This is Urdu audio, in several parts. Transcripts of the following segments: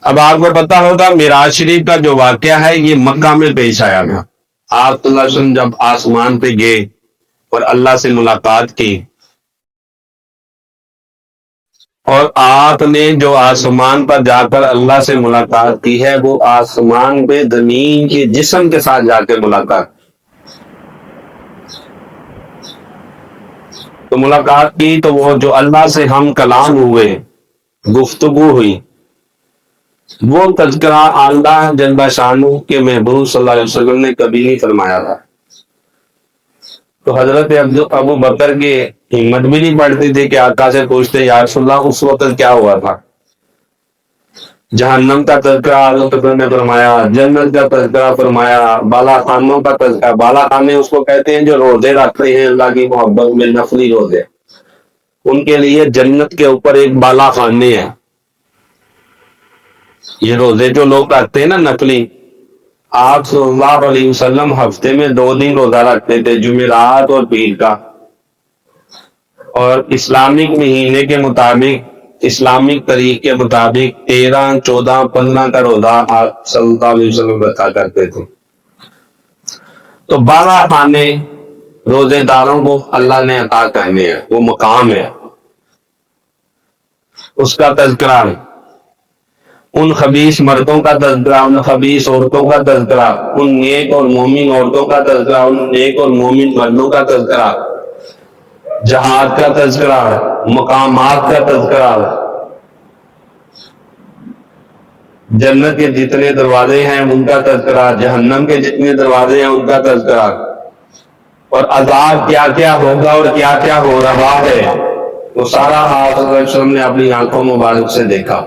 اب آپ کو پتا ہوگا معراج شریف کا جو واقعہ ہے یہ مکہ میں پیش آیا تھا. آپ صلی اللہ علیہ وسلم جب آسمان پہ گئے اور اللہ سے ملاقات کی، اور آپ نے جو آسمان پر جا کر اللہ سے ملاقات کی ہے وہ آسمان پہ زمین کے جسم کے ساتھ جا کے ملاقات. تو ملاقات کی تو وہ جو اللہ سے ہم کلام ہوئے، گفتگو ہوئی، وہ تذکرہ اللہ جل شانہ کے محبوب صلی اللہ علیہ وسلم نے کبھی نہیں فرمایا تھا. تو حضرت ابو بکر کی ہمت بھی نہیں پڑتی تھی کہ آقا سے پوچھتے یا رسول اللہ اس وقت کیا ہوا تھا. جہنم کا تذکرہ حضرت نے فرمایا، جنت کا تذکرہ فرمایا، بالا خانوں کا تذکرہ. بالا خانے اس کو کہتے ہیں جو روزے رکھتے ہیں اللہ کی محبت میں، نفلی روزے. ان کے لیے جنت کے اوپر ایک بالا خانے ہیں. یہ روزے جو لوگ رکھتے ہیں نا نفلی، آپ صلی اللہ علیہ وسلم ہفتے میں 2 دن روزہ رکھتے تھے، جمعرات اور پیر کا. اور اسلامک مہینے کے مطابق، اسلامک طریق کے مطابق 13، 14، 15 کا روزہ آپ صلی اللہ علیہ وسلم رکھا کرتے تھے. تو 12 خانے روزے داروں کو اللہ نے عطا کرنے ہیں، وہ مقام ہے، اس کا تذکرہ. ان خبیث مردوں کا تذکرہ، ان خبیث عورتوں کا تذکرہ، ان نیک اور مومن عورتوں کا تذکرہ، ان نیک اور مومن مردوں کا تذکرہ، جہاد کا تذکرہ، مقامات کا تذکرہ، جنت کے جتنے دروازے ہیں ان کا تذکرہ، جہنم کے جتنے دروازے ہیں ان کا تذکرہ، اور عذاب کیا کیا ہوگا اور کیا کیا ہو رہا ہے وہ سارا آپ صلی اللہ علیہ وسلم نے اپنی آنکھوں مبارک سے دیکھا.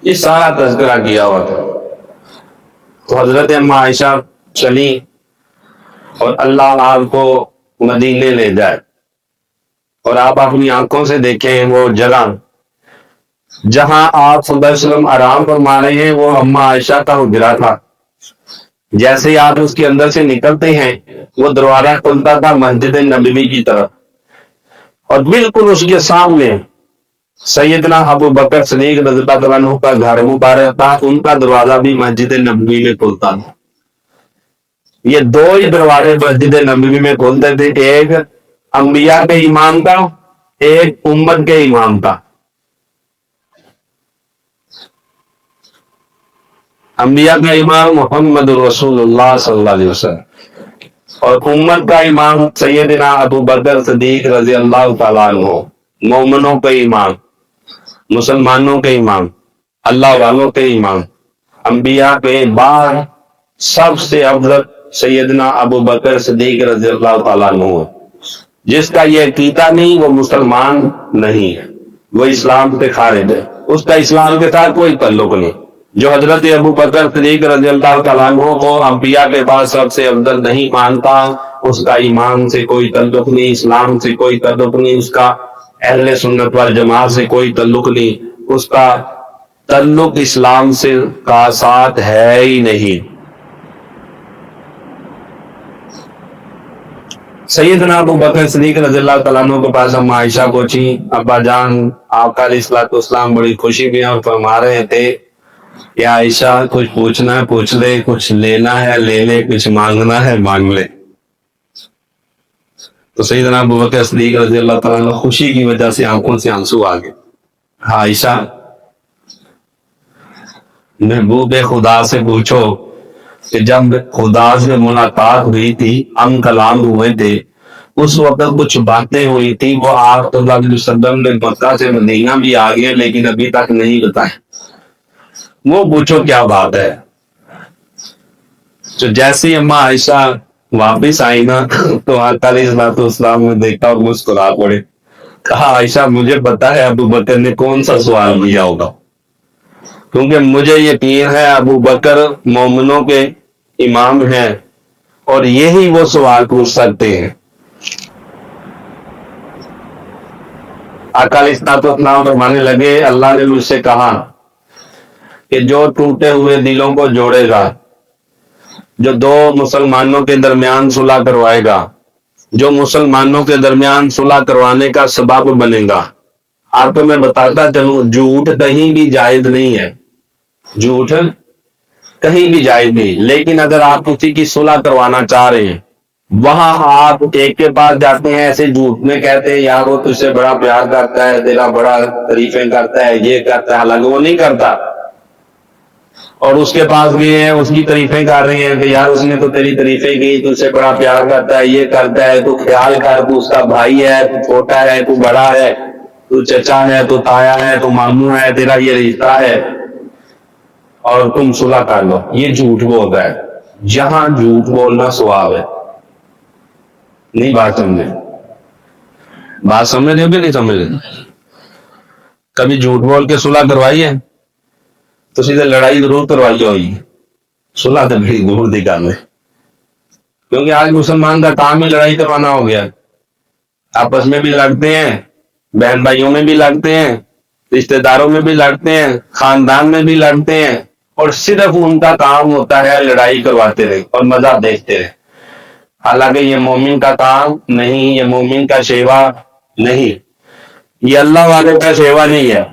یہ سارا تذکرہ کیا ہوا تھا. تو حضرت اما عائشہ چلی اور اللہ آپ کو مدینے لے جائے، اور آپ اپنی آنکھوں سے دیکھیں وہ جگہ جہاں آپ صلی اللہ علیہ وسلم آرام فرما رہے ہیں، وہ اما عائشہ کا حجرہ تھا. جیسے ہی آپ اس کے اندر سے نکلتے ہیں وہ دروازہ کھلتا تھا مسجد نبوی کی طرف، اور بالکل اس کے سامنے سیدنا ابو بکر صدیق رضی اللہ عنہ کا گھر مبارک تھا. ان کا دروازہ بھی مسجد نبوی میں کھلتا تھا. یہ 2 ہی دروازے مسجد نبوی میں کھلتے تھے، ایک انبیاء کے امام کا، ایک امت کے امام کا. انبیاء کا امام محمد رسول اللہ صلی اللہ علیہ وسلم، اور امت کا امام سیدنا ابو بکر صدیق رضی اللہ تعالیٰ عنہ. مومنوں کے امام، مسلمانوں کے امام، اللہ والوں کے امام، انبیاء کے بعد سب سے افضل سیدنا ابو بکر صدیق رضی اللہ تعالیٰ عنہ. جس کا یہ عقیدہ نہیں وہ مسلمان نہیں ہے، وہ اسلام سے خارج ہے، اس کا اسلام کے ساتھ کوئی تعلق نہیں. جو حضرت ابو بکر صدیق رضی اللہ تعالیٰ عنہ کو انبیاء کے بعد سب سے افضل نہیں مانتا، اس کا ایمان سے کوئی تعلق نہیں، اسلام سے کوئی تعلق نہیں، اس کا اہل سنت والجماعت سے کوئی تعلق نہیں، اس کا تعلق اسلام سے کا ساتھ ہے ہی نہیں. سیدنا ابو بکر صدیق رضی اللہ تعالیٰ عنہ کے پاس اما عائشہ پہنچی. ابا جان آپ کا علیہ الصلوۃ والسلام بڑی خوشی میں اور فرما رہے تھے یا عائشہ کچھ پوچھنا ہے پوچھ لے، کچھ لینا ہے لے لے، کچھ مانگنا ہے مانگ لے. تو سیدنا ابو بکر صدیق رضی اللہ تعالیٰ عنہ خوشی کی وجہ سے آنکھوں سے آنسو آ گئے. ہاں عائشہ، محبوب خدا سے پوچھو کہ جب خدا سے ملاقات ہوئی تھی، ہم کلام ہوئے تھے، اس وقت کچھ باتیں ہوئی تھی، وہ آپ صلی اللہ علیہ وسلم نے مکہ سے مدینہ بھی آ گئے لیکن ابھی تک نہیں بتائے. وہ پوچھو کیا بات ہے. تو جیسی اما عائشہ واپس آئی نا تو آقا علیہ الصلوۃ والسلام نے دیکھا اور مسکرا پڑے. کہا عائشہ مجھے پتا ہے ابو بکر نے کون سا سوال کیا ہوگا، کیونکہ مجھے یقین ہے ابو بکر مومنوں کے امام ہیں اور یہی وہ سوال پوچھ سکتے ہیں. آقا علیہ الصلوۃ والسلام فرمانے لگے اللہ نے مجھ سے کہا کہ جو ٹوٹے ہوئے دلوں کو جوڑے گا، جو 2 مسلمانوں کے درمیان صلح کروائے گا، جو مسلمانوں کے درمیان صلح کروانے کا سبب بنے گا، آپ کو میں بتاتا چلوں، جھوٹ کہیں بھی جائز نہیں ہے، جھوٹ کہیں بھی جائز نہیں، لیکن اگر آپ کسی کی صلح کروانا چاہ رہے ہیں، وہاں آپ ایک کے پاس جاتے ہیں، ایسے جھوٹ میں کہتے ہیں یار وہ تجھ سے بڑا پیار کرتا ہے، تیرا بڑا تعریفیں کرتا ہے، یہ کرتا ہے، حالانکہ وہ نہیں کرتا، اور اس کے پاس گئے ہیں، اس کی تعریفیں کر رہے ہیں کہ یار اس نے تو تیری تعریفیں کی، تجھ سے بڑا پیار کرتا ہے، یہ کرتا ہے، تو خیال کر، تو اس کا بھائی ہے، تو چھوٹا ہے، تو بڑا ہے، تو چچا ہے، تو تایا ہے، تو ماموں ہے، تیرا یہ رشتہ ہے، اور تم صلح کر لو، یہ جھوٹ بولتا ہے۔ جہاں جھوٹ بولنا ثواب ہے، نہیں بات سمجھے؟ بات سمجھ رہے ہو کہ نہیں سمجھ رہے؟ کبھی جھوٹ بول کے صلح کروائی ہے؟ تو سیدھے لڑائی ضرور کروائی ہوگی، صلح تو بڑی دور دی کام ہے، کیونکہ آج مسلمان کا کام ہی لڑائی کروانا ہو گیا، آپس میں بھی لڑتے ہیں، بہن بھائیوں میں بھی لڑتے ہیں، رشتہ داروں میں بھی لڑتے ہیں، خاندان میں بھی لڑتے ہیں، اور صرف ان کا کام ہوتا ہے لڑائی کرواتے رہے اور مزہ دیکھتے رہے، حالانکہ یہ مومن کا کام نہیں، یہ مومن کا شیوا نہیں، یہ اللہ والے کا شیوا نہیں ہے۔